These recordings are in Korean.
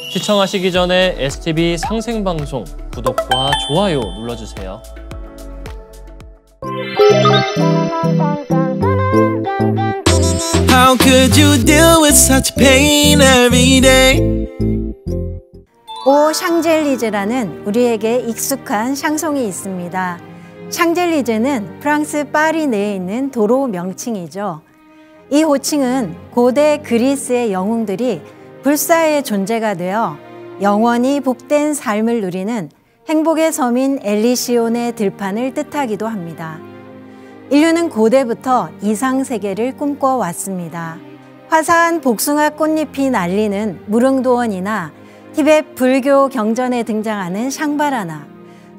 시청하시기 전에 STV 상생방송 구독과 좋아요 눌러주세요. How could you deal with such pain every day? 오 샹젤리제라는 우리에게 익숙한 샹송이 있습니다. 샹젤리제는 프랑스 파리 내에 있는 도로 명칭이죠. 이 호칭은 고대 그리스의 영웅들이 불사의 존재가 되어 영원히 복된 삶을 누리는 행복의 섬인 엘리시온의 들판을 뜻하기도 합니다. 인류는 고대부터 이상세계를 꿈꿔왔습니다. 화사한 복숭아 꽃잎이 날리는 무릉도원이나 티베트 불교 경전에 등장하는 샹바라나,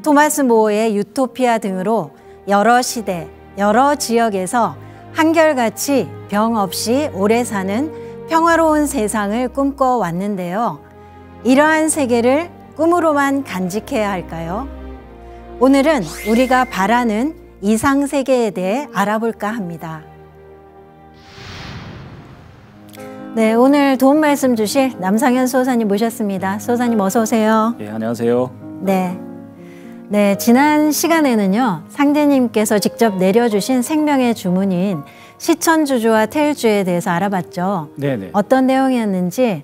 토마스 모어의 유토피아 등으로 여러 시대, 여러 지역에서 한결같이 병 없이 오래 사는 평화로운 세상을 꿈꿔왔는데요. 이러한 세계를 꿈으로만 간직해야 할까요? 오늘은 우리가 바라는 이상세계에 대해 알아볼까 합니다. 네, 오늘 도움 말씀 주실 남상현 소사님 모셨습니다. 소사님 어서 오세요. 예, 안녕하세요. 네, 지난 시간에는요, 상제님께서 직접 내려주신 생명의 주문인 시천주주와 태일주에 대해서 알아봤죠. 네네. 어떤 내용이었는지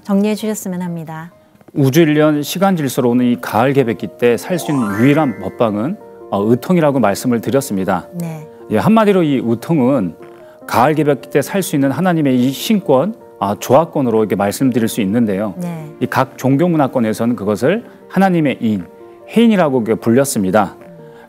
정리해 주셨으면 합니다. 우주일년 시간 질서로 오는 이 가을 개백기 때 살 수 있는 유일한 법방은 의통이라고 말씀을 드렸습니다. 네. 예, 한마디로 이 의통은 가을 개백기 때 살 수 있는 하나님의 이 신권, 조화권으로 이렇게 말씀드릴 수 있는데요. 네. 이 각 종교 문화권에서는 그것을 하나님의 인, 해인이라고 불렸습니다.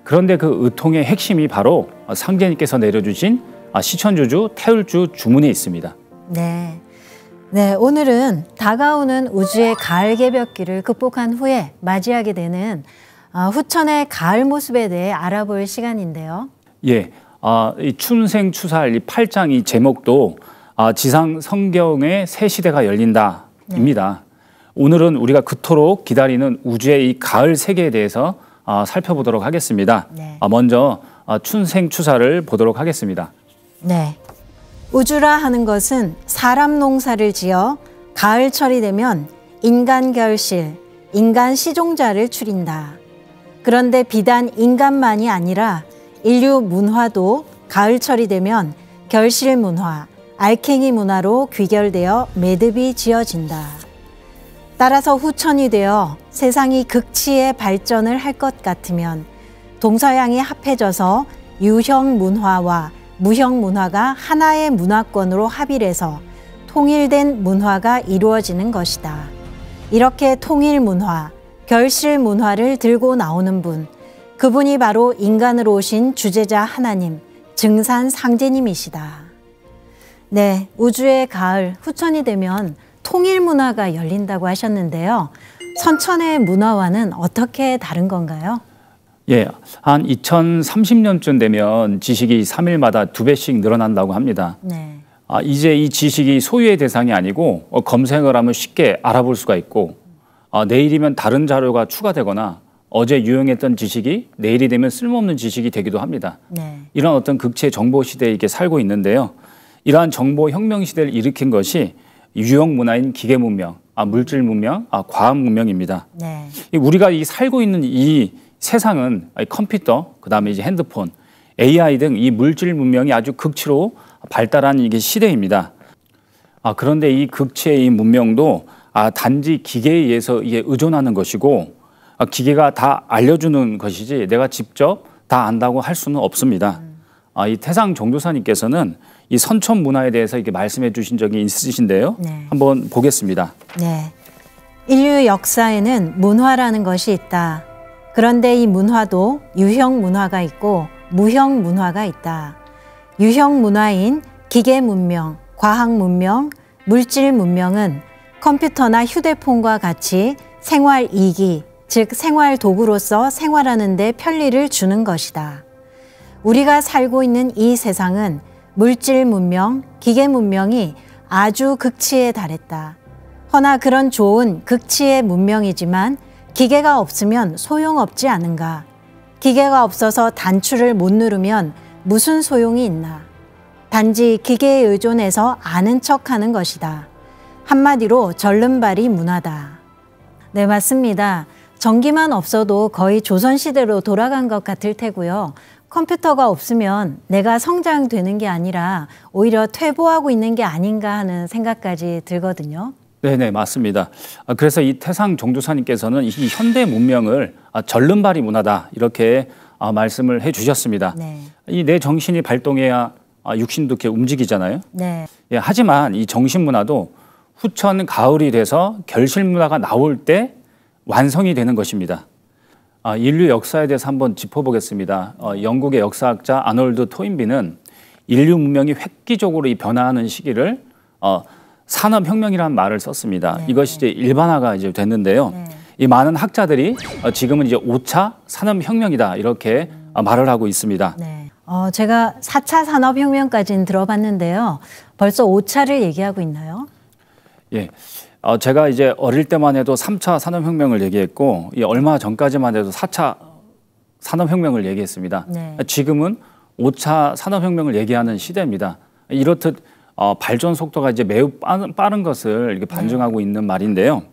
그런데 그 의통의 핵심이 바로 상제님께서 내려주신 시천주주, 태울주 주문에 있습니다. 네, 오늘은 다가오는 우주의 가을 개벽기를 극복한 후에 맞이하게 되는 후천의 가을 모습에 대해 알아볼 시간인데요. 예, 이 춘생추사할 이 8장 이 제목도 지상 성경의 새 시대가 열린다입니다. 오늘은 우리가 그토록 기다리는 우주의 이 가을 세계에 대해서 살펴보도록 하겠습니다. 네. 먼저 춘생추사를 보도록 하겠습니다. 네, 우주라 하는 것은 사람 농사를 지어 가을철이 되면 인간 결실, 인간 시종자를 추린다. 그런데 비단 인간만이 아니라 인류 문화도 가을철이 되면 결실 문화, 알갱이 문화로 귀결되어 매듭이 지어진다. 따라서 후천이 되어 세상이 극치의 발전을 할 것 같으면 동서양이 합해져서 유형 문화와 무형 문화가 하나의 문화권으로 합일해서 통일된 문화가 이루어지는 것이다. 이렇게 통일 문화, 결실 문화를 들고 나오는 분, 그분이 바로 인간으로 오신 주제자 하나님, 증산 상제님이시다. 네, 우주의 가을, 후천이 되면 통일 문화가 열린다고 하셨는데요. 선천의 문화와는 어떻게 다른 건가요? 예, 한 2030년쯤 되면 지식이 3일마다 2배씩 늘어난다고 합니다. 네. 이제 이 지식이 소유의 대상이 아니고 검색을 하면 쉽게 알아볼 수가 있고 내일이면 다른 자료가 추가되거나 어제 유용했던 지식이 내일이 되면 쓸모없는 지식이 되기도 합니다. 네. 이런 어떤 극치의 정보 시대에 이렇게 살고 있는데요. 이러한 정보 혁명 시대를 일으킨 것이 유형 문화인 기계 문명, 물질 문명, 과학 문명입니다. 네. 우리가 이 살고 있는 이 세상은 컴퓨터, 그다음에 이제 핸드폰, AI 등 이 물질 문명이 아주 극치로 발달한 이게 시대입니다. 그런데 이 극치의 이 문명도 단지 기계에 의해서 이게 의존하는 것이고 기계가 다 알려주는 것이지 내가 직접 다 안다고 할 수는 없습니다. 이 태상 종교사님께서는 이 선천 문화에 대해서 이렇게 말씀해 주신 적이 있으신데요. 네. 한번 보겠습니다. 네. 인류 역사에는 문화라는 것이 있다. 그런데 이 문화도 유형 문화가 있고 무형 문화가 있다. 유형 문화인 기계 문명, 과학 문명, 물질 문명은 컴퓨터나 휴대폰과 같이 생활 이기, 즉 생활 도구로서 생활하는 데 편리를 주는 것이다. 우리가 살고 있는 이 세상은 물질 문명, 기계 문명이 아주 극치에 달했다. 허나 그런 좋은 극치의 문명이지만 기계가 없으면 소용없지 않은가? 기계가 없어서 단추를 못 누르면 무슨 소용이 있나? 단지 기계에 의존해서 아는 척하는 것이다. 한마디로 절름발이 문화다. 네, 맞습니다. 전기만 없어도 거의 조선시대로 돌아간 것 같을 테고요. 컴퓨터가 없으면 내가 성장되는 게 아니라 오히려 퇴보하고 있는 게 아닌가 하는 생각까지 들거든요. 네네, 맞습니다. 그래서 이 태상 종조사님께서는 이 현대 문명을 절름발이 문화다 이렇게 말씀을 해주셨습니다. 네. 이 내 정신이 발동해야 육신도 이렇게 움직이잖아요. 네. 예, 하지만 이 정신 문화도 후천 가을이 돼서 결실 문화가 나올 때 완성이 되는 것입니다. 인류 역사에 대해서 한번 짚어보겠습니다. 영국의 역사학자 아놀드 토인비는 인류 문명이 획기적으로 이 변화하는 시기를 산업혁명이라는 말을 썼습니다. 네. 이것이 이제 일반화가 이제 됐는데요. 네. 이 많은 학자들이 지금은 이제 5차 산업혁명이다 이렇게 말을 하고 있습니다. 네. 제가 4차 산업혁명까지는 들어봤는데요. 벌써 5차를 얘기하고 있나요? 예. 제가 이제 어릴 때만 해도 3차 산업혁명을 얘기했고 얼마 전까지만 해도 4차 산업혁명을 얘기했습니다. 네. 지금은 5차 산업혁명을 얘기하는 시대입니다. 이렇듯 발전 속도가 이제 매우 빠른 것을 이렇게 반증하고 있는 말인데요.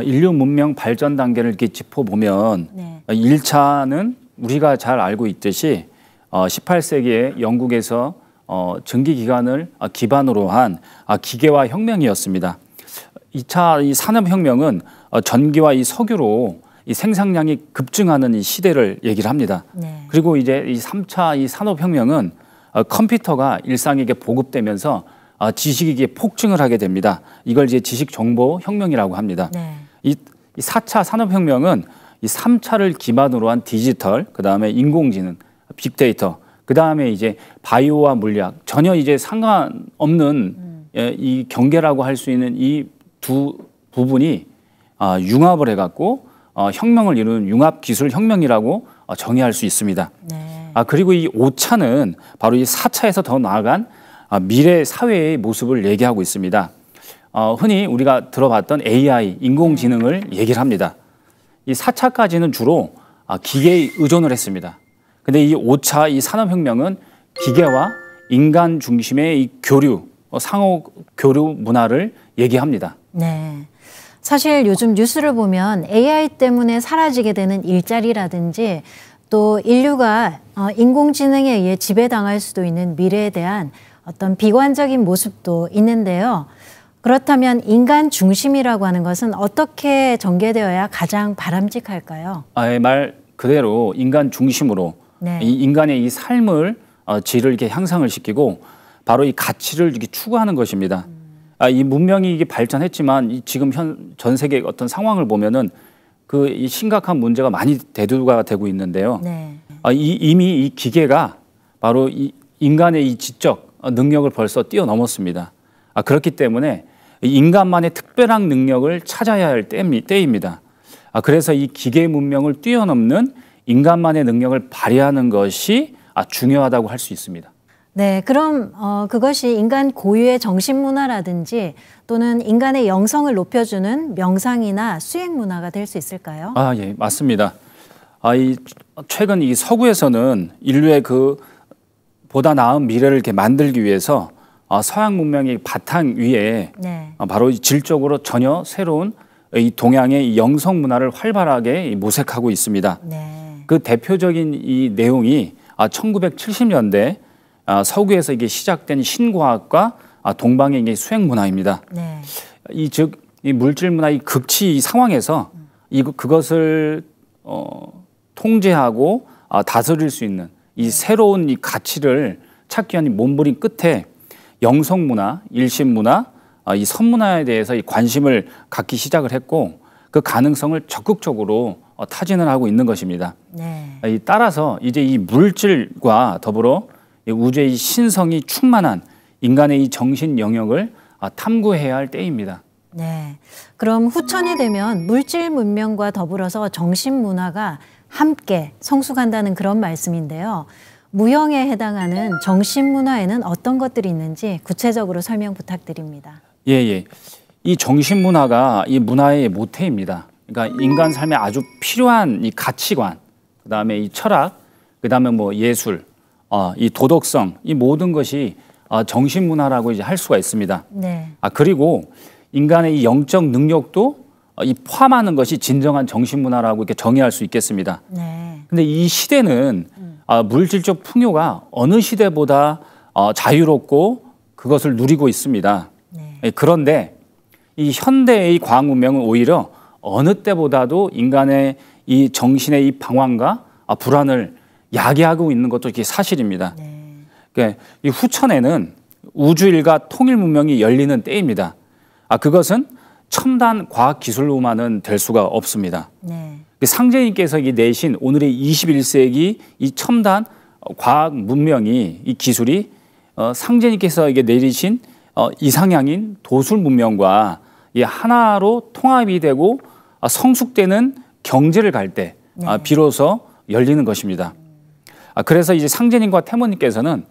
인류 문명 발전 단계를 이렇게 짚어보면 네. 1차는 우리가 잘 알고 있듯이 18세기에 영국에서 증기기관을 기반으로 한 기계화 혁명이었습니다. 2차 이 산업혁명은 전기와 이 석유로 이 생산량이 급증하는 이 시대를 얘기를 합니다. 네. 그리고 이제 이 3차 이 산업혁명은 컴퓨터가 일상에게 보급되면서 지식이 폭증을 하게 됩니다. 이걸 이제 지식정보혁명이라고 합니다. 네. 이 4차 산업혁명은 이 3차를 기반으로 한 디지털, 그다음에 인공지능, 빅데이터, 그다음에 이제 바이오와 물리학, 전혀 이제 상관없는 이 경계라고 할 수 있는 이 두 부분이 융합을 해갖고 혁명을 이루는 융합기술혁명이라고 정의할 수 있습니다. 네. 그리고 이 5차는 바로 이 4차에서 더 나아간 미래 사회의 모습을 얘기하고 있습니다. 흔히 우리가 들어봤던 AI, 인공지능을 얘기를 합니다. 이 4차까지는 주로 기계에 의존을 했습니다. 근데 이 5차 이 산업혁명은 기계와 인간 중심의 이 교류, 상호 교류 문화를 얘기합니다. 네. 사실 요즘 뉴스를 보면 AI 때문에 사라지게 되는 일자리라든지 또 인류가 인공지능에 의해 지배당할 수도 있는 미래에 대한 어떤 비관적인 모습도 있는데요. 그렇다면 인간 중심이라고 하는 것은 어떻게 전개되어야 가장 바람직할까요? 말 그대로 인간 중심으로 네. 이 인간의 이 삶을 질을 이렇게 향상을 시키고 바로 이 가치를 이렇게 추구하는 것입니다. 이 문명이 이게 발전했지만 지금 전 세계 어떤 상황을 보면은 이 심각한 문제가 많이 대두가 되고 있는데요. 네. 이미 이 기계가 바로 이 인간의 이 지적 능력을 벌써 뛰어넘었습니다. 그렇기 때문에 인간만의 특별한 능력을 찾아야 할 때입니다. 그래서 이 기계 문명을 뛰어넘는 인간만의 능력을 발휘하는 것이 중요하다고 할 수 있습니다. 네, 그럼 그것이 인간 고유의 정신문화라든지 또는 인간의 영성을 높여주는 명상이나 수행문화가 될 수 있을까요? 예, 맞습니다. 최근 이 서구에서는 인류의 보다 나은 미래를 이렇게 만들기 위해서 서양 문명의 바탕 위에 네. 바로 질적으로 전혀 새로운 이 동양의 이 영성 문화를 활발하게 모색하고 있습니다. 네. 그 대표적인 이 내용이 1970년대 서구에서 이게 시작된 신과학과 동방의 이게 수행 문화입니다. 네. 이 물질 문화 이 극치 이 상황에서 그것을 통제하고 다스릴 수 있는 이 새로운 이 가치를 찾기 위한 몸부림 끝에 영성 문화, 일신 문화, 이 선문화에 대해서 이 관심을 갖기 시작을 했고 그 가능성을 적극적으로 타진을 하고 있는 것입니다. 네. 따라서 이제 이 물질과 더불어 우주의 이 신성이 충만한 인간의 이 정신 영역을 탐구해야 할 때입니다. 네. 그럼 후천이 되면 물질 문명과 더불어서 정신 문화가 함께 성숙한다는 그런 말씀인데요. 무형에 해당하는 정신 문화에는 어떤 것들이 있는지 구체적으로 설명 부탁드립니다. 예. 이 정신 문화가 이 문화의 모태입니다. 그러니까 인간 삶에 아주 필요한 이 가치관, 그다음에 이 철학, 그다음에 뭐 예술, 이 도덕성, 이 모든 것이 정신 문화라고 이제 할 수가 있습니다. 네. 그리고 인간의 이 영적 능력도 이 포함하는 것이 진정한 정신문화라고 이렇게 정의할 수 있겠습니다. 네. 근데 이 시대는 물질적 풍요가 어느 시대보다 자유롭고 그것을 누리고 있습니다. 네. 그런데 이 현대의 과학 문명은 오히려 어느 때보다도 인간의 이 정신의 이 방황과 불안을 야기하고 있는 것도 이게 사실입니다. 네. 그러니까 이 후천에는 우주일과 통일 문명이 열리는 때입니다. 그것은 첨단 과학 기술로만은 될 수가 없습니다. 네. 상제님께서 내신 오늘의 21세기 이 첨단 과학 문명이 이 기술이 상제님께서 내리신 이상향인 도술 문명과 이 하나로 통합이 되고 성숙되는 경제를 갈 때 네. 비로소 열리는 것입니다. 그래서 이제 상제님과 태모님께서는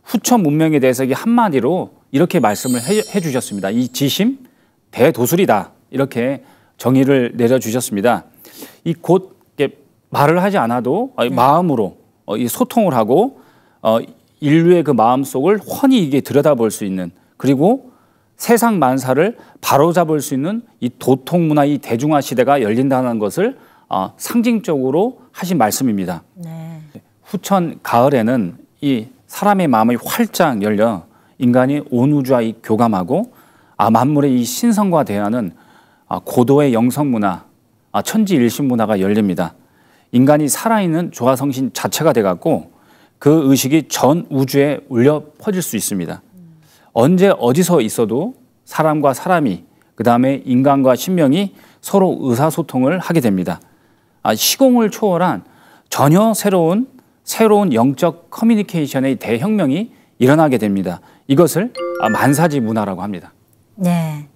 후천 문명에 대해서 한마디로 이렇게 말씀을 해주셨습니다. 이 지심 대도술이다 이렇게 정의를 내려주셨습니다. 이 곧 말을 하지 않아도 네. 마음으로 이 소통을 하고 인류의 그 마음 속을 훤히 이게 들여다볼 수 있는 그리고 세상 만사를 바로잡을 수 있는 이 도통문화 이 대중화 시대가 열린다는 것을 상징적으로 하신 말씀입니다. 네. 후천 가을에는 이 사람의 마음이 활짝 열려 인간이 온 우주와 이 교감하고 만물의 이 신성과 대하는 고도의 영성문화, 천지일신문화가 열립니다. 인간이 살아있는 조화성신 자체가 돼갖고 그 의식이 전 우주에 울려 퍼질 수 있습니다. 언제 어디서 있어도 사람과 사람이 그다음에 인간과 신명이 서로 의사소통을 하게 됩니다. 시공을 초월한 전혀 새로운 영적 커뮤니케이션의 대혁명이 일어나게 됩니다. 이것을 만사지 문화라고 합니다. 네.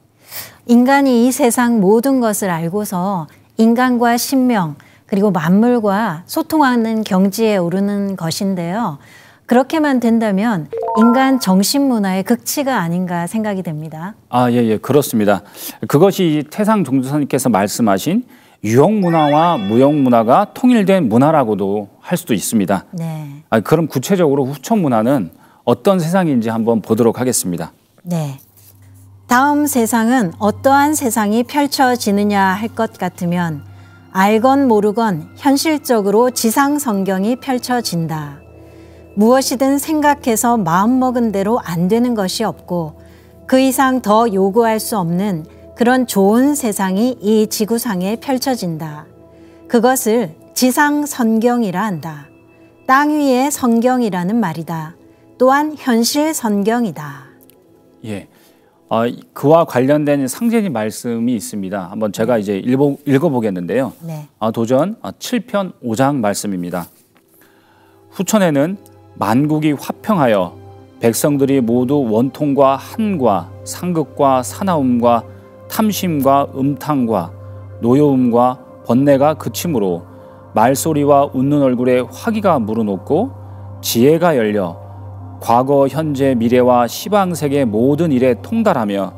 인간이 이 세상 모든 것을 알고서 인간과 신명 그리고 만물과 소통하는 경지에 오르는 것인데요. 그렇게만 된다면 인간 정신문화의 극치가 아닌가 생각이 됩니다. 예, 그렇습니다. 그것이 태상 종주사님께서 말씀하신 유형문화와 무형문화가 통일된 문화라고도 할 수도 있습니다. 네. 그럼 구체적으로 후천문화는 어떤 세상인지 한번 보도록 하겠습니다. 네. 다음 세상은 어떠한 세상이 펼쳐지느냐 할 것 같으면 알건 모르건 현실적으로 지상 성경이 펼쳐진다. 무엇이든 생각해서 마음먹은 대로 안 되는 것이 없고 그 이상 더 요구할 수 없는 그런 좋은 세상이 이 지구상에 펼쳐진다. 그것을 지상 성경이라 한다. 땅 위의 성경이라는 말이다. 또한 현실 성경이다. 예. 그와 관련된 상제님 말씀이 있습니다. 한번 제가 이제 읽어보겠는데요. 네. 도전 7편 5장 말씀입니다. 후천에는 만국이 화평하여 백성들이 모두 원통과 한과 상극과 사나움과 탐심과 음탕과 노여움과 번뇌가 그치므로 말소리와 웃는 얼굴에 화기가 무르녹고 지혜가 열려 과거, 현재, 미래와 시방세계 모든 일에 통달하며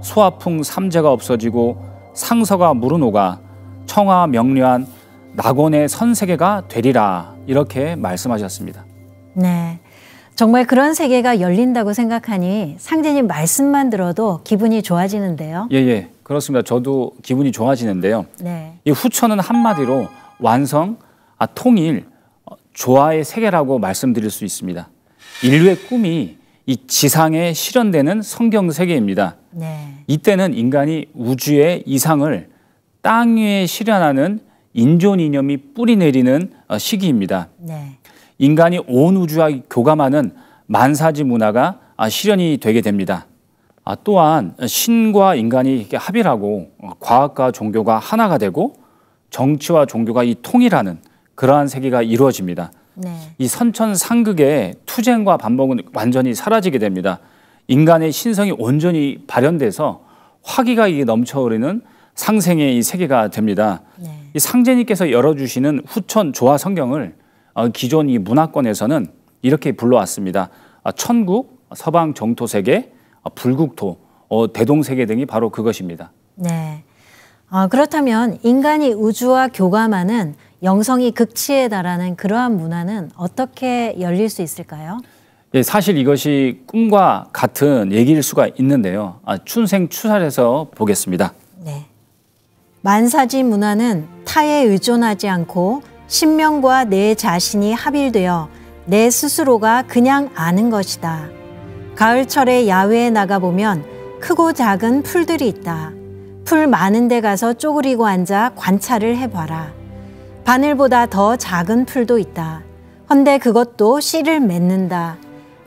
소화풍 삼재가 없어지고 상서가 무르녹아 청아 명료한 낙원의 선세계가 되리라 이렇게 말씀하셨습니다. 네. 정말 그런 세계가 열린다고 생각하니 상제님 말씀만 들어도 기분이 좋아지는데요. 예, 그렇습니다. 저도 기분이 좋아지는데요. 네. 이 후천은 한마디로 완성, 통일, 조화의 세계라고 말씀드릴 수 있습니다. 인류의 꿈이 이 지상에 실현되는 성경 세계입니다. 네. 이때는 인간이 우주의 이상을 땅 위에 실현하는 인존 이념이 뿌리 내리는 시기입니다. 네. 인간이 온 우주와 교감하는 만사지 문화가 실현이 되게 됩니다. 또한 신과 인간이 합일하고 과학과 종교가 하나가 되고 정치와 종교가 이 통일하는 그러한 세계가 이루어집니다. 네. 이 선천상극의 투쟁과 반복은 완전히 사라지게 됩니다. 인간의 신성이 온전히 발현돼서 화기가 넘쳐흐르는 상생의 이 세계가 됩니다. 네. 이 상제님께서 열어주시는 후천 조화 성경을 기존 이 문화권에서는 이렇게 불러왔습니다. 천국, 서방 정토 세계, 불국토, 대동 세계 등이 바로 그것입니다. 네. 그렇다면 인간이 우주와 교감하는 영성이 극치에 달하는 그러한 문화는 어떻게 열릴 수 있을까요? 예, 사실 이것이 꿈과 같은 얘기일 수가 있는데요. 춘생추살해서 보겠습니다. 네. 만사지 문화는 타에 의존하지 않고 신명과 내 자신이 합일되어 내 스스로가 그냥 아는 것이다. 가을철에 야외에 나가보면 크고 작은 풀들이 있다. 풀 많은 데 가서 쪼그리고 앉아 관찰을 해봐라. 바늘보다 더 작은 풀도 있다. 헌데 그것도 씨를 맺는다.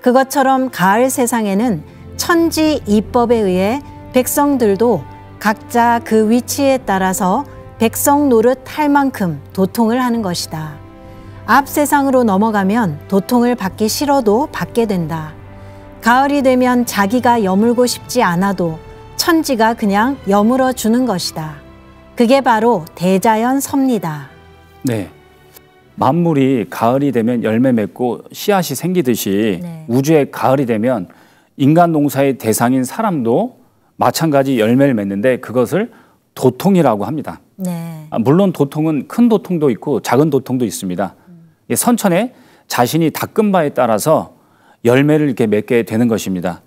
그것처럼 가을 세상에는 천지 이법에 의해 백성들도 각자 그 위치에 따라서 백성 노릇 할 만큼 도통을 하는 것이다. 앞 세상으로 넘어가면 도통을 받기 싫어도 받게 된다. 가을이 되면 자기가 여물고 싶지 않아도 천지가 그냥 여물어 주는 것이다. 그게 바로 대자연 섭니다. 네. 만물이 가을이 되면 열매 맺고 씨앗이 생기듯이 네. 우주의 가을이 되면 인간 농사의 대상인 사람도 마찬가지 열매를 맺는데 그것을 도통이라고 합니다. 네. 물론 도통은 큰 도통도 있고 작은 도통도 있습니다. 선천에 자신이 닦은 바에 따라서 열매를 이렇게 맺게 되는 것입니다.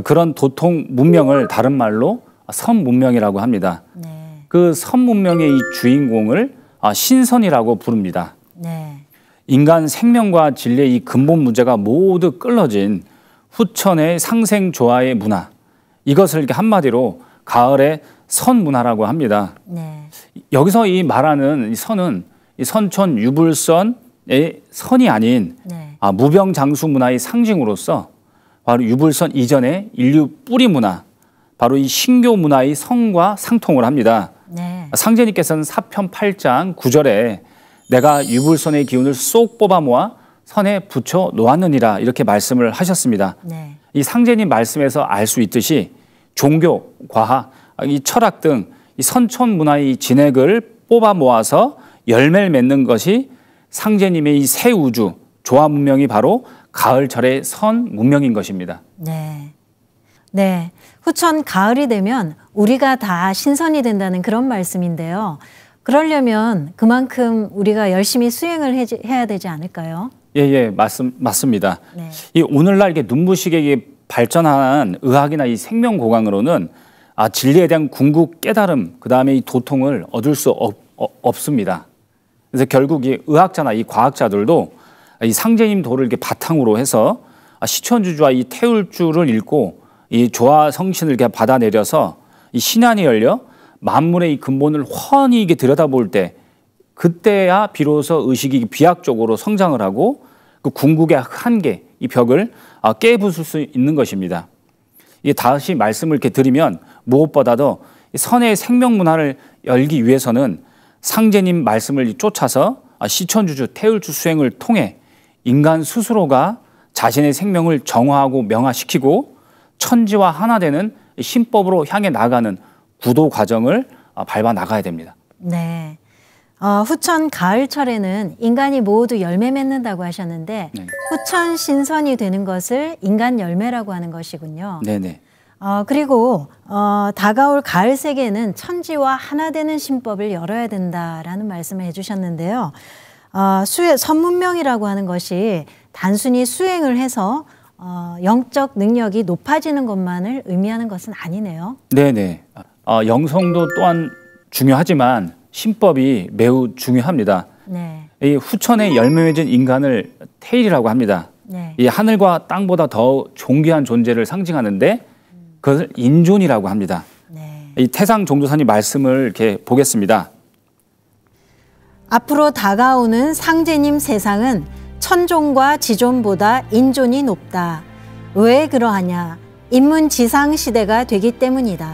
그런 도통 문명을 다른 말로 선 문명이라고 합니다. 네. 그 선 문명의 이 주인공을 신선이라고 부릅니다. 네. 인간 생명과 진리의 이 근본 문제가 모두 끌어진 후천의 상생조화의 문화, 이것을 이렇게 한마디로 가을의 선문화라고 합니다. 네. 여기서 이 말하는 이 선은 이 선천 유불선의 선이 아닌 네. 무병장수 문화의 상징으로서 바로 유불선 이전의 인류 뿌리 문화, 바로 이 신교 문화의 성과 상통을 합니다. 네. 상제님께서는 사편 8장 9절에 내가 유불선의 기운을 쏙 뽑아 모아 선에 붙여 놓았느니라 이렇게 말씀을 하셨습니다. 네. 이 상제님 말씀에서 알 수 있듯이 종교, 과학, 이 철학 등 이 선천 문화의 진액을 뽑아 모아서 열매를 맺는 것이 상제님의 이 새 우주, 조화 문명이 바로 가을철의 선 문명인 것입니다. 네. 네. 후천 가을이 되면 우리가 다 신선이 된다는 그런 말씀인데요. 그러려면 그만큼 우리가 열심히 수행을 해야 되지 않을까요? 예, 맞습니다. 네. 이 오늘날 이게 눈부시게 발전한 의학이나 이 생명고강으로는 진리에 대한 궁극 깨달음, 그 다음에 이 도통을 얻을 수 없습니다. 그래서 결국 이 의학자나 이 과학자들도 이 상제님 도를 이렇게 바탕으로 해서 시천주주와 이 태울주를 읽고 이 조화 성신을 이렇게 받아내려서 이 신안이 열려 만물의 이 근본을 훤히 이게 들여다볼 때 그때야 비로소 의식이 비약적으로 성장을 하고 그 궁극의 한계, 이 벽을 깨부술 수 있는 것입니다. 이게 다시 말씀을 이렇게 드리면 무엇보다도 선의 생명 문화를 열기 위해서는 상제님 말씀을 쫓아서 시천주주, 태울주 수행을 통해 인간 스스로가 자신의 생명을 정화하고 명화시키고 천지와 하나 되는 신법으로 향해 나가는 구도 과정을 밟아 나가야 됩니다. 네. 후천 가을철에는 인간이 모두 열매 맺는다고 하셨는데 네. 후천 신선이 되는 것을 인간 열매라고 하는 것이군요. 네네. 그리고 다가올 가을 세계에는 천지와 하나 되는 신법을 열어야 된다라는 말씀을 해주셨는데요. 선문명이라고 하는 것이 단순히 수행을 해서 영적 능력이 높아지는 것만을 의미하는 것은 아니네요. 네네. 영성도 또한 중요하지만 신법이 매우 중요합니다. 네. 이 후천에 열매 맺은 인간을 태일이라고 합니다. 네. 이 하늘과 땅보다 더 존귀한 존재를 상징하는데 그것을 인존이라고 합니다. 네. 이 태상 종도사님 말씀을 이렇게 보겠습니다. 앞으로 다가오는 상제님 세상은 천존과 지존보다 인존이 높다. 왜 그러하냐? 인문지상 시대가 되기 때문이다.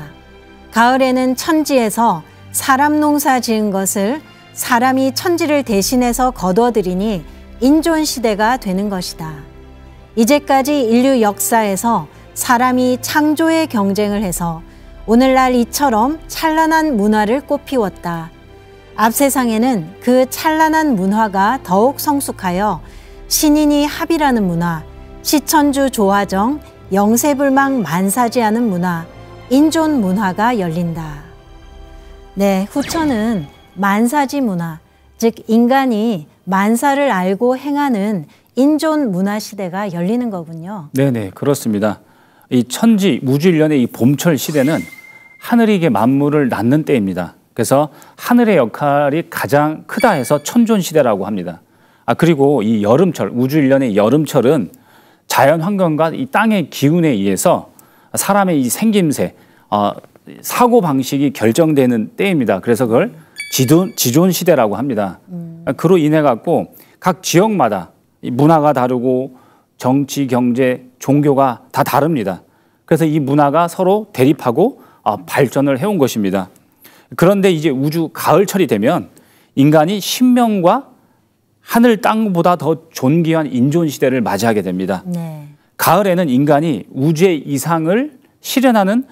가을에는 천지에서 사람 농사 지은 것을 사람이 천지를 대신해서 거둬들이니 인존 시대가 되는 것이다. 이제까지 인류 역사에서 사람이 창조의 경쟁을 해서 오늘날 이처럼 찬란한 문화를 꽃피웠다. 앞 세상에는 그 찬란한 문화가 더욱 성숙하여 신인이 합이라는 문화, 시천주 조화정, 영세불망 만사지하는 문화, 인존 문화가 열린다. 네, 후천은 만사지 문화, 즉 인간이 만사를 알고 행하는 인존 문화 시대가 열리는 거군요. 네네, 그렇습니다. 이 천지, 우주일련의 이 봄철 시대는 하늘이 이게 만물을 낳는 때입니다. 그래서 하늘의 역할이 가장 크다 해서 천존 시대라고 합니다. 그리고 이 여름철, 우주일련의 여름철은 자연 환경과 이 땅의 기운에 의해서 사람의 이 생김새, 사고 방식이 결정되는 때입니다. 그래서 그걸 지존 시대라고 합니다. 그로 인해 갖고 각 지역마다 이 문화가 다르고 정치, 경제, 종교가 다 다릅니다. 그래서 이 문화가 서로 대립하고 발전을 해온 것입니다. 그런데 이제 우주 가을철이 되면 인간이 신명과 하늘 땅보다 더 존귀한 인존 시대를 맞이하게 됩니다. 네. 가을에는 인간이 우주의 이상을 실현하는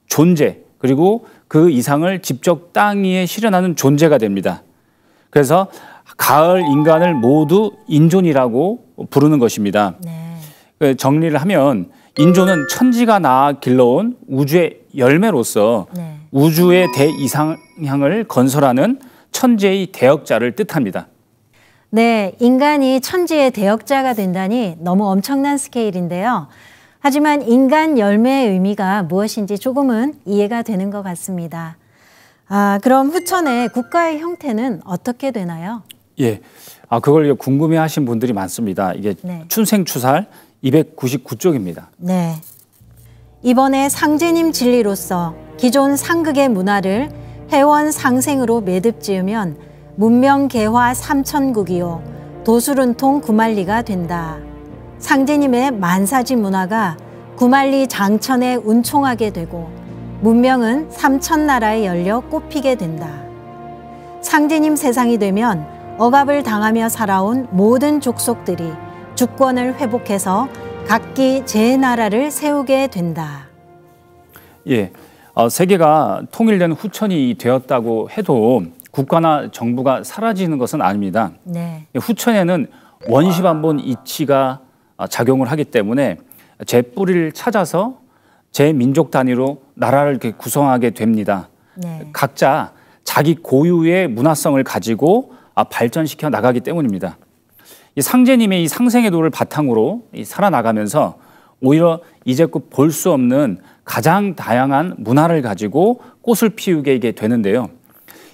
존재, 그리고 그 이상을 직접 땅 위에 실현하는 존재가 됩니다. 그래서 가을 인간을 모두 인존이라고 부르는 것입니다. 네. 정리를 하면 인존은 천지가 낳아 길러온 우주의 열매로서 네. 우주의 대이상향을 건설하는 천지의 대역자를 뜻합니다. 네, 인간이 천지의 대역자가 된다니 너무 엄청난 스케일인데요. 하지만 인간 열매의 의미가 무엇인지 조금은 이해가 되는 것 같습니다. 그럼 후천의 국가의 형태는 어떻게 되나요? 예, 그걸 궁금해하신 분들이 많습니다. 이게 네. 춘생추살 299쪽입니다. 네. 이번에 상제님 진리로서 기존 상극의 문화를 회원 상생으로 매듭지으면 문명개화 삼천국이요 도술운통 구만리가 된다. 상제님의 만사지 문화가 구만리 장천에 운총하게 되고 문명은 삼천나라에 열려 꽃피게 된다. 상제님 세상이 되면 억압을 당하며 살아온 모든 족속들이 주권을 회복해서 각기 제 나라를 세우게 된다. 예, 세계가 통일된 후천이 되었다고 해도 국가나 정부가 사라지는 것은 아닙니다. 네. 후천에는 원시반본 이치가 작용을 하기 때문에 제 뿌리를 찾아서 제 민족 단위로 나라를 이렇게 구성하게 됩니다. 네. 각자 자기 고유의 문화성을 가지고 발전시켜 나가기 때문입니다. 이 상제님의 이 상생의 도를 바탕으로 살아나가면서 오히려 이제껏 볼 수 없는 가장 다양한 문화를 가지고 꽃을 피우게 되는데요.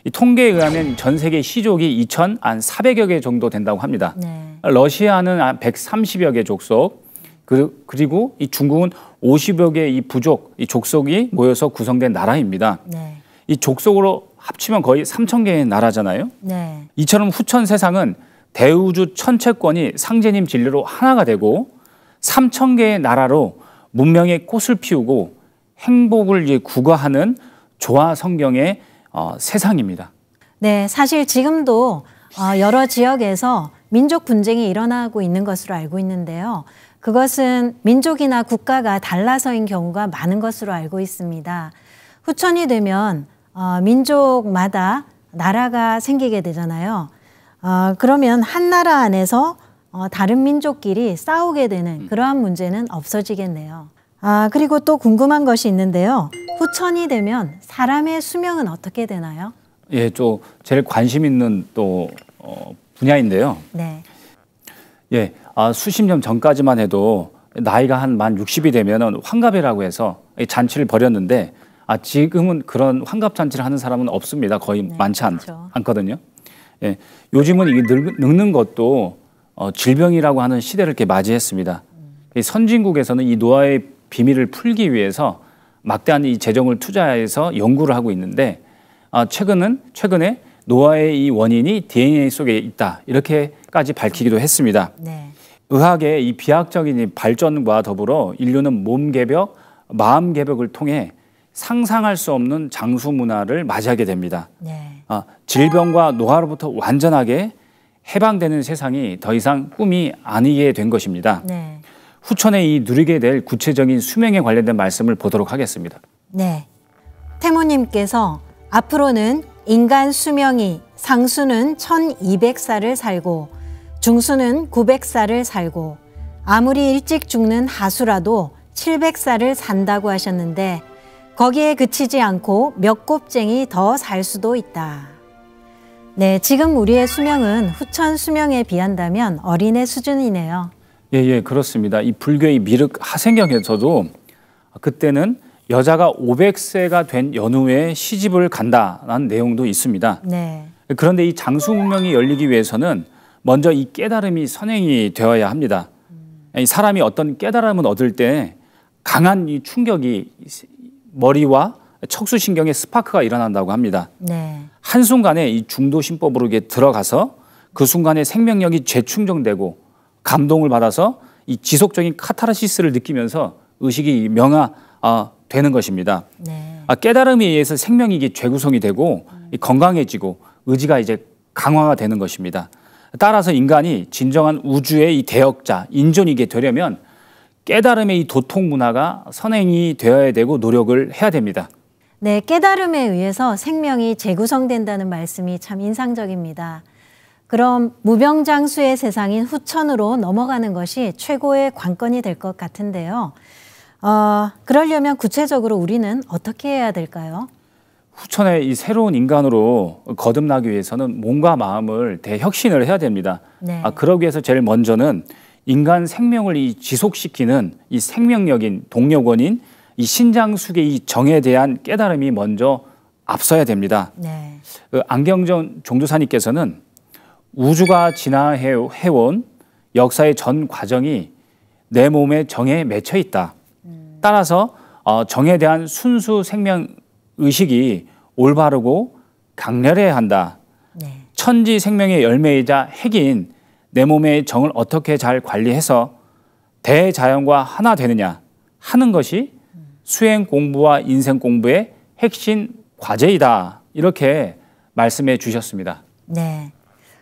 이 통계에 의하면 전 세계 시족이 2,400여 개 정도 된다고 합니다. 네. 러시아는 130여 개 족속, 그리고 이 중국은 50여 개의 이 부족, 이 족속이 모여서 구성된 나라입니다. 네. 이 족속으로 합치면 거의 3,000개의 나라잖아요. 네. 이처럼 후천 세상은 대우주 천체권이 상제님 진리로 하나가 되고 3,000개의 나라로 문명의 꽃을 피우고 행복을 구가하는 조화 성경의 세상입니다. 네, 사실 지금도 여러 지역에서 민족 분쟁이 일어나고 있는 것으로 알고 있는데요. 그것은 민족이나 국가가 달라서인 경우가 많은 것으로 알고 있습니다. 후천이 되면 민족마다 나라가 생기게 되잖아요. 그러면 한 나라 안에서 다른 민족끼리 싸우게 되는 그러한 문제는 없어지겠네요. 그리고 또 궁금한 것이 있는데요. 후천이 되면 사람의 수명은 어떻게 되나요? 예, 좀 제일 관심 있는 또 분야인데요. 네. 예, 수십 년 전까지만 해도 나이가 한 만 60이 되면은 환갑이라고 해서 잔치를 벌였는데 지금은 그런 환갑 잔치를 하는 사람은 없습니다. 거의 네, 많지 그렇죠. 않거든요. 예, 요즘은 이게 늙는 것도 질병이라고 하는 시대를 이렇게 맞이했습니다. 이 선진국에서는 이 노화의 비밀을 풀기 위해서 막대한 이 재정을 투자해서 연구를 하고 있는데 최근에 노화의 이 원인이 DNA 속에 있다 이렇게까지 밝히기도 했습니다. 네. 의학의 이 비약적인 이 발전과 더불어 인류는 몸 개벽, 마음 개벽을 통해 상상할 수 없는 장수 문화를 맞이하게 됩니다. 네. 질병과 노화로부터 완전하게 해방되는 세상이 더 이상 꿈이 아니게 된 것입니다. 네. 후천에 이 누리게 될 구체적인 수명에 관련된 말씀을 보도록 하겠습니다. 네. 태모님께서 앞으로는 인간 수명이 상수는 1200살을 살고 중수는 900살을 살고 아무리 일찍 죽는 하수라도 700살을 산다고 하셨는데 거기에 그치지 않고 몇 곱쟁이 더 살 수도 있다. 네, 지금 우리의 수명은 후천 수명에 비한다면 어린애 수준이네요. 예, 그렇습니다. 이 불교의 미륵 하생경에서도 그때는 여자가 500세가 된 연후에 시집을 간다는 내용도 있습니다. 네. 그런데 이 장수 문명이 열리기 위해서는 먼저 이 깨달음이 선행이 되어야 합니다. 이 사람이 어떤 깨달음을 얻을 때 강한 이 충격이 머리와 척수신경에 스파크가 일어난다고 합니다. 네. 한순간에 이 중도신법으로 들어가서 그 순간에 생명력이 재충전되고 감동을 받아서 이 지속적인 카타르시스를 느끼면서 의식이 명화되는 것입니다. 네. 깨달음에 의해서 생명이 재구성이 되고 건강해지고 의지가 이제 강화가 되는 것입니다. 따라서 인간이 진정한 우주의 이 대역자, 인존이게 되려면 깨달음의 이 도통 문화가 선행이 되어야 되고 노력을 해야 됩니다. 네, 깨달음에 의해서 생명이 재구성된다는 말씀이 참 인상적입니다. 그럼 무병장수의 세상인 후천으로 넘어가는 것이 최고의 관건이 될 것 같은데요. 그러려면 구체적으로 우리는 어떻게 해야 될까요? 후천의 이 새로운 인간으로 거듭나기 위해서는 몸과 마음을 대혁신을 해야 됩니다. 네. 그러기 위해서 제일 먼저는 인간 생명을 이 지속시키는 이 생명력인 동력원인 이 신장숙의 이 정에 대한 깨달음이 먼저 앞서야 됩니다. 네. 안경정 종도사님께서는 우주가 진화해온 역사의 전 과정이 내 몸의 정에 맺혀 있다. 따라서 정에 대한 순수 생명 의식이 올바르고 강렬해야 한다. 네. 천지 생명의 열매이자 핵인 내 몸의 정을 어떻게 잘 관리해서 대자연과 하나 되느냐 하는 것이 수행 공부와 인생 공부의 핵심 과제이다. 이렇게 말씀해 주셨습니다. 네.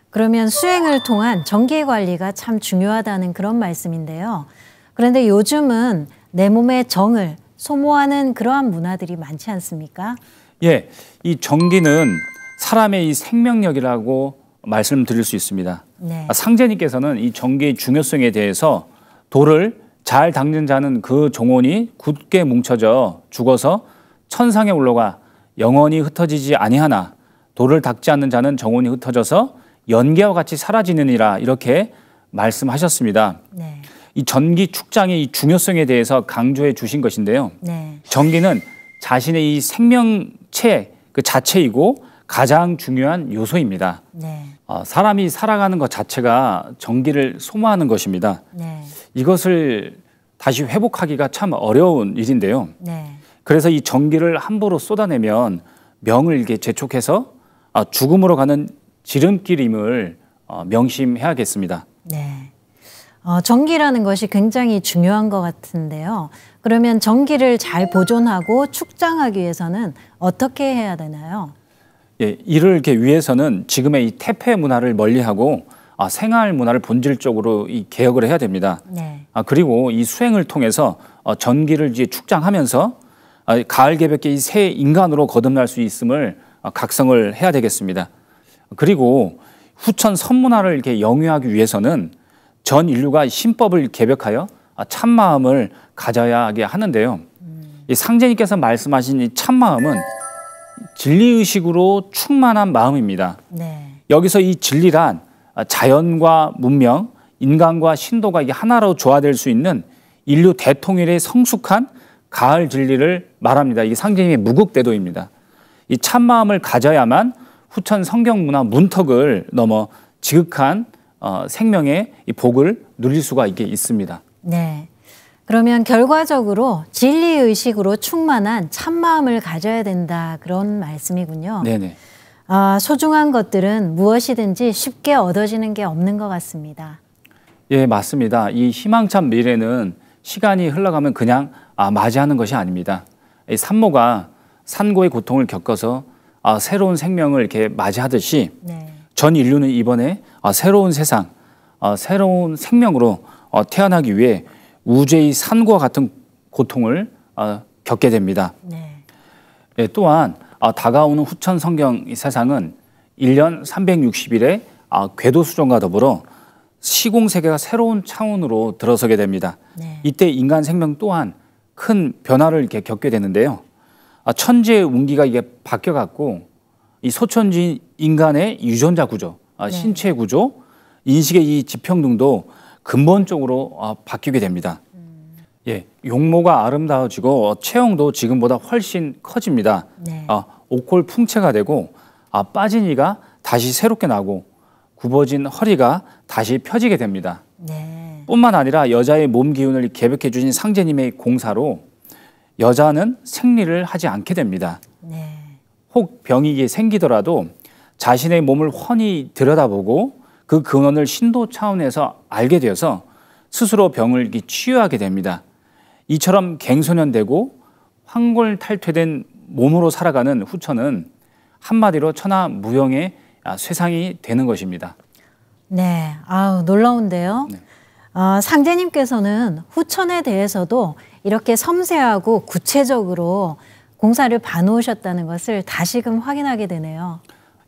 그러면 수행을 통한 정기 관리가 참 중요하다는 그런 말씀인데요. 그런데 요즘은 내 몸의 정을 소모하는 그러한 문화들이 많지 않습니까? 예, 이 정기는 사람의 이 생명력이라고 말씀드릴 수 있습니다. 네. 상제님께서는 이 정기의 중요성에 대해서 돌을 잘 닦는 자는 그 종혼이 굳게 뭉쳐져 죽어서 천상에 올라가 영원히 흩어지지 아니하나 돌을 닦지 않는 자는 정혼이 흩어져서 연기와 같이 사라지느니라 이렇게 말씀하셨습니다. 네. 이 전기 축장의 이 중요성에 대해서 강조해 주신 것인데요. 네. 전기는 자신의 이 생명체 그 자체이고 가장 중요한 요소입니다. 네. 사람이 살아가는 것 자체가 전기를 소모하는 것입니다. 네. 이것을 다시 회복하기가 참 어려운 일인데요. 네. 그래서 이 전기를 함부로 쏟아내면 명을 이렇게 재촉해서 죽음으로 가는 지름길임을 명심해야겠습니다. 네. 전기라는 것이 굉장히 중요한 것 같은데요. 그러면 전기를 잘 보존하고 축장하기 위해서는 어떻게 해야 되나요? 예, 이를 이렇게 위해서는 지금의 이 태폐 문화를 멀리하고 생활 문화를 본질적으로 이 개혁을 해야 됩니다. 네. 그리고 이 수행을 통해서 전기를 이제 축장하면서 가을 개벽에 이 새 인간으로 거듭날 수 있음을 각성을 해야 되겠습니다. 그리고 후천 선문화를 이렇게 영위하기 위해서는 전 인류가 신법을 개벽하여 참마음을 가져야 하게 하는데요. 이 상제님께서 말씀하신 이 참마음은 진리의식으로 충만한 마음입니다. 네. 여기서 이 진리란 자연과 문명, 인간과 신도가 이게 하나로 조화될 수 있는 인류 대통일의 성숙한 가을 진리를 말합니다. 이게 상제님의 무국대도입니다. 이 참마음을 가져야만 후천 성경문화 문턱을 넘어 지극한 생명의 이 복을 누릴 수가 있게 있습니다. 네. 그러면 결과적으로 진리의식으로 충만한 참마음을 가져야 된다 그런 말씀이군요. 네네. 소중한 것들은 무엇이든지 쉽게 얻어지는 게 없는 것 같습니다. 예, 맞습니다. 이 희망찬 미래는 시간이 흘러가면 그냥 맞이하는 것이 아닙니다. 이 산모가 산고의 고통을 겪어서 새로운 생명을 이렇게 맞이하듯이 네. 전 인류는 이번에 새로운 세상, 새로운 생명으로 태어나기 위해 우주의 산고와 같은 고통을 겪게 됩니다. 네. 예, 또한 다가오는 후천 성경 이 세상은 1년 360일의 궤도 수정과 더불어 시공세계가 새로운 차원으로 들어서게 됩니다. 네. 이때 인간 생명 또한 큰 변화를 이렇게 겪게 되는데요. 천지의 운기가 이게 바뀌어갖고 이 소천지 인간의 유전자 구조, 신체 구조, 인식의 이 지평 등도 근본적으로 바뀌게 됩니다. 예, 용모가 아름다워지고 체형도 지금보다 훨씬 커집니다. 네. 옥골 풍채가 되고 빠진 이가 다시 새롭게 나고 굽어진 허리가 다시 펴지게 됩니다. 네. 뿐만 아니라 여자의 몸 기운을 개벽해 주신 상제님의 공사로 여자는 생리를 하지 않게 됩니다. 네. 혹 병이 생기더라도 자신의 몸을 훤히 들여다보고 그 근원을 신도 차원에서 알게 되어서 스스로 병을 치유하게 됩니다. 이처럼 갱소년되고 황골탈퇴된 몸으로 살아가는 후천은 한마디로 천하무용의 쇠상이 되는 것입니다. 네, 놀라운데요. 네. 상제님께서는 후천에 대해서도 이렇게 섬세하고 구체적으로 공사를 봐놓으셨다는 것을 다시금 확인하게 되네요.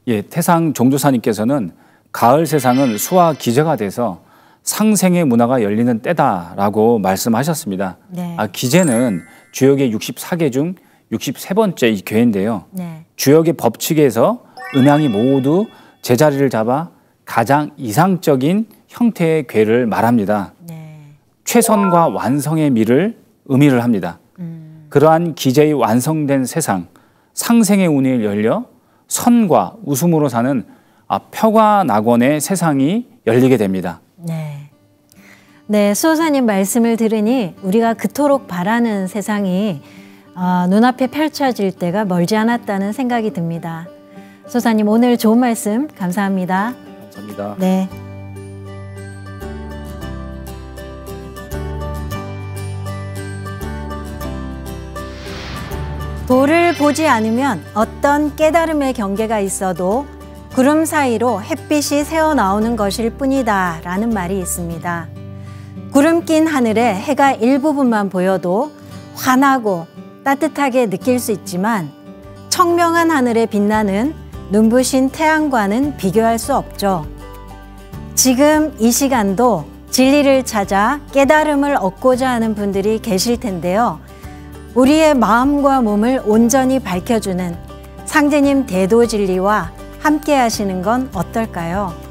예, 태상 종조사님께서는 가을 세상은 수화 기제가 돼서 상생의 문화가 열리는 때다라고 말씀하셨습니다. 네. 기제는 주역의 64개 중 63번째 이 괴인데요. 네. 주역의 법칙에서 음양이 모두 제자리를 잡아 가장 이상적인 형태의 괴를 말합니다. 네. 최선과 완성의 미를 의미를 합니다. 그러한 기제의 완성된 세상, 상생의 운이 열려 선과 웃음으로 사는 평화낙원의 세상이 열리게 됩니다. 네. 네, 수호사님 말씀을 들으니 우리가 그토록 바라는 세상이 눈앞에 펼쳐질 때가 멀지 않았다는 생각이 듭니다. 수호사님 오늘 좋은 말씀 감사합니다. 감사합니다. 네. 돌을 보지 않으면 어떤 깨달음의 경계가 있어도 구름 사이로 햇빛이 새어나오는 것일 뿐이다 라는 말이 있습니다. 구름 낀 하늘에 해가 일부분만 보여도 환하고 따뜻하게 느낄 수 있지만 청명한 하늘에 빛나는 눈부신 태양과는 비교할 수 없죠. 지금 이 시간도 진리를 찾아 깨달음을 얻고자 하는 분들이 계실 텐데요. 우리의 마음과 몸을 온전히 밝혀주는 상제님 대도진리와 함께 하시는 건 어떨까요?